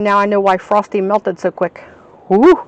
Now I know why Frosty melted so quick. Woo!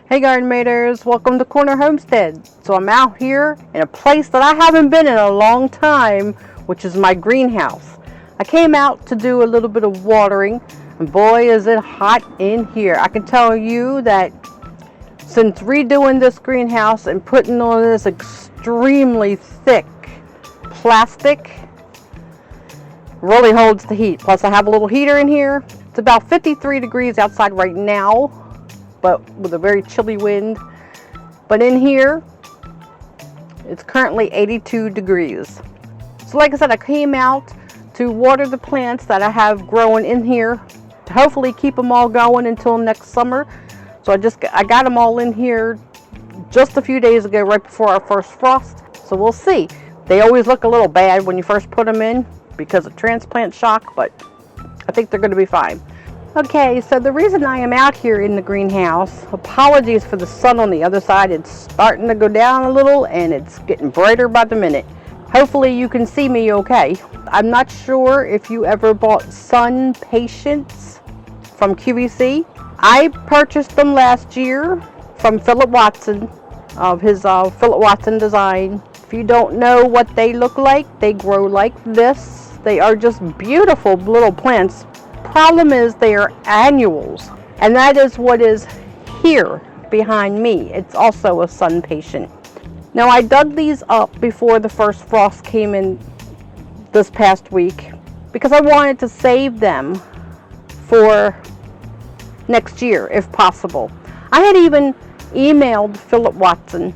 Hey garden maters, welcome to Corner Homestead. So I'm out here in a place that I haven't been in a long time, which is my greenhouse. I came out to do a little bit of watering, and boy is it hot in here. I can tell you that since redoing this greenhouse and putting on this extremely thick plastic, really holds the heat. Plus I have a little heater in here. It's about 53 degrees outside right now, but with a very chilly wind. But in here, it's currently 82 degrees. So like I said, I came out to water the plants that I have growing in here to hopefully keep them all going until next summer. So I got them all in here just a few days ago, right before our first frost. So we'll see. They always look a little bad when you first put them in because of transplant shock, but I think they're going to be fine. Okay, so the reason I am out here in the greenhouse, apologies for the sun on the other side. It's starting to go down a little and it's getting brighter by the minute. Hopefully you can see me okay. I'm not sure if you ever bought Sunpatiens from QVC. I purchased them last year from Phillip Watson of his Phillip Watson Designs. If you don't know what they look like, they grow like this. They are just beautiful little plants. Problem is they are annuals, and that is what is here behind me. It's also a Sunpatient. Now I dug these up before the first frost came in this past week because I wanted to save them for next year if possible. I had even emailed Phillip Watson,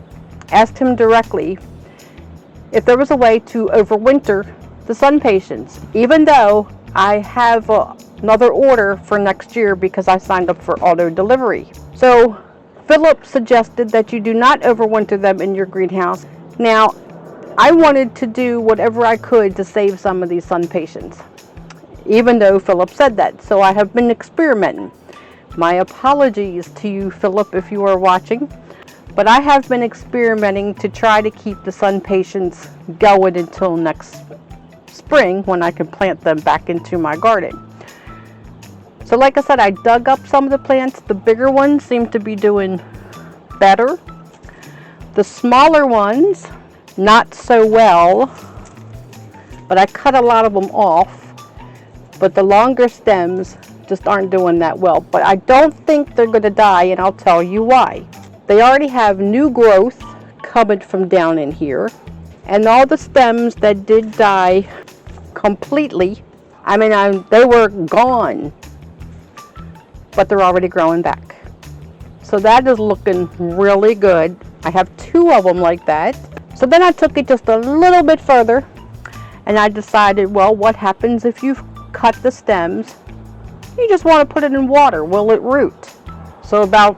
asked him directly if there was a way to overwinter the Sunpatients, even though I have another order for next year because I signed up for auto delivery. So Phillip suggested that you do not overwinter them in your greenhouse. Now I wanted to do whatever I could to save some of these Sunpatients, even though Phillip said that. So I have been experimenting. My apologies to you, Phillip, if you are watching, but I have been experimenting to try to keep the Sunpatients going until next spring when I can plant them back into my garden. So like I said, I dug up some of the plants. The bigger ones seem to be doing better. The smaller ones, not so well, but I cut a lot of them off. But the longer stems just aren't doing that well. But I don't think they're going to die, and I'll tell you why. They already have new growth coming from down in here, and all the stems that did die completely, they were gone, but they're already growing back. So that is looking really good. I have two of them like that. So then I took it just a little bit further, and I decided, well, what happens if you cut the stems? You just want to put it in water. Will it root? So about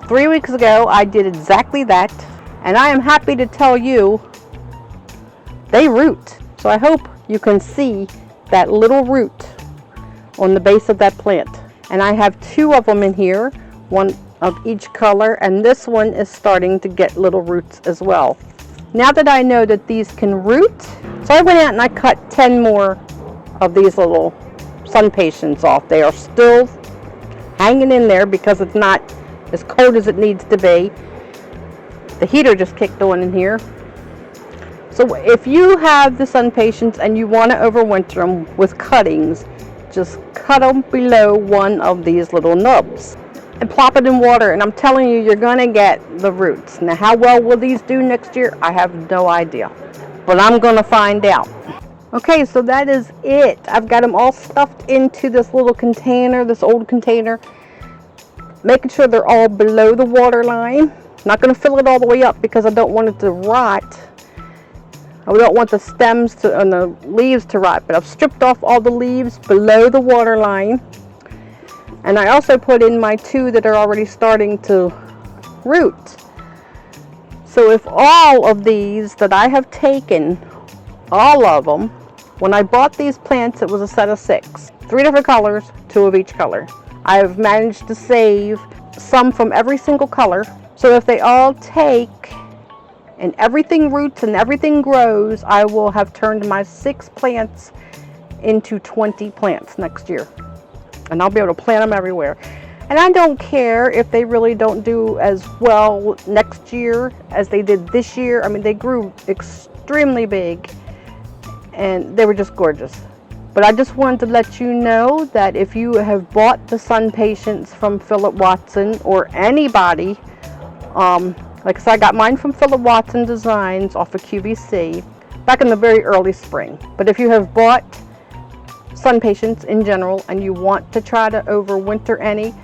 3 weeks ago, I did exactly that, and I am happy to tell you they root. So I hope you can see that little root on the base of that plant. And I have two of them in here, one of each color, and this one is starting to get little roots as well. Now that I know that these can root, so I went out and I cut 10 more of these little Sunpatients off. They are still hanging in there because it's not as cold as it needs to be. The heater just kicked on in here. So if you have the Sunpatients and you want to overwinter them with cuttings, just cut them below one of these little nubs and plop it in water, and I'm telling you, you're going to get the roots. Now how well will these do next year? I have no idea, but I'm going to find out. Okay, so that is it. I've got them all stuffed into this little container, this old container, making sure they're all below the water line. I'm not going to fill it all the way up because I don't want it to rot. I don't want the stems to, and the leaves to rot, but I've stripped off all the leaves below the water line. And I also put in my 2 that are already starting to root. So if all of these that I have taken, all of them, when I bought these plants, it was a set of 6. 3 different colors, 2 of each color. I've managed to save some from every single color. So if they all take and everything roots and everything grows, I will have turned my 6 plants into 20 plants next year. And I'll be able to plant them everywhere. And I don't care if they really don't do as well next year as they did this year. I mean, they grew extremely big and they were just gorgeous. But I just wanted to let you know that if you have bought the Sunpatiens from Phillip Watson, or anybody, like I said, I got mine from Phillip Watson Designs off of QVC back in the very early spring. But if you have bought Sunpatiens in general and you want to try to overwinter any,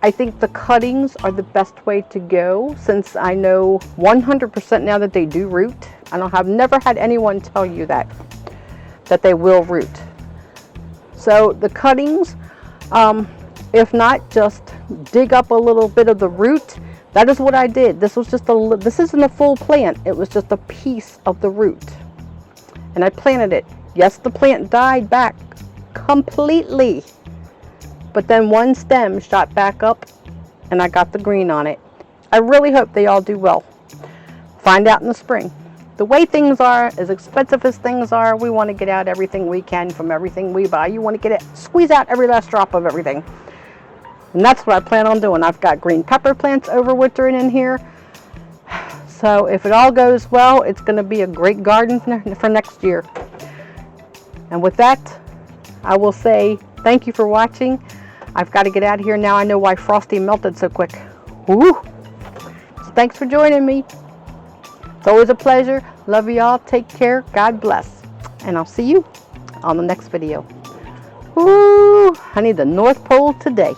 I think the cuttings are the best way to go, since I know 100% now that they do root. I've never had anyone tell you that they will root. So the cuttings, if not, just dig up a little bit of the root. That is what I did. This was just this isn't a full plant. It was just a piece of the root. And I planted it. Yes, the plant died back completely. But then one stem shot back up and I got the green on it. I really hope they all do well. Find out in the spring. The way things are, as expensive as things are, we want to get out everything we can from everything we buy. You want to get it, squeeze out every last drop of everything. And that's what I plan on doing. I've got green pepper plants overwintering in here. So if it all goes well, it's going to be a great garden for next year. And with that, I will say thank you for watching. I've got to get out of here now. I know why Frosty melted so quick. Woo! So thanks for joining me. It's always a pleasure. Love y'all. Take care. God bless. And I'll see you on the next video. Woo! I need the North Pole today.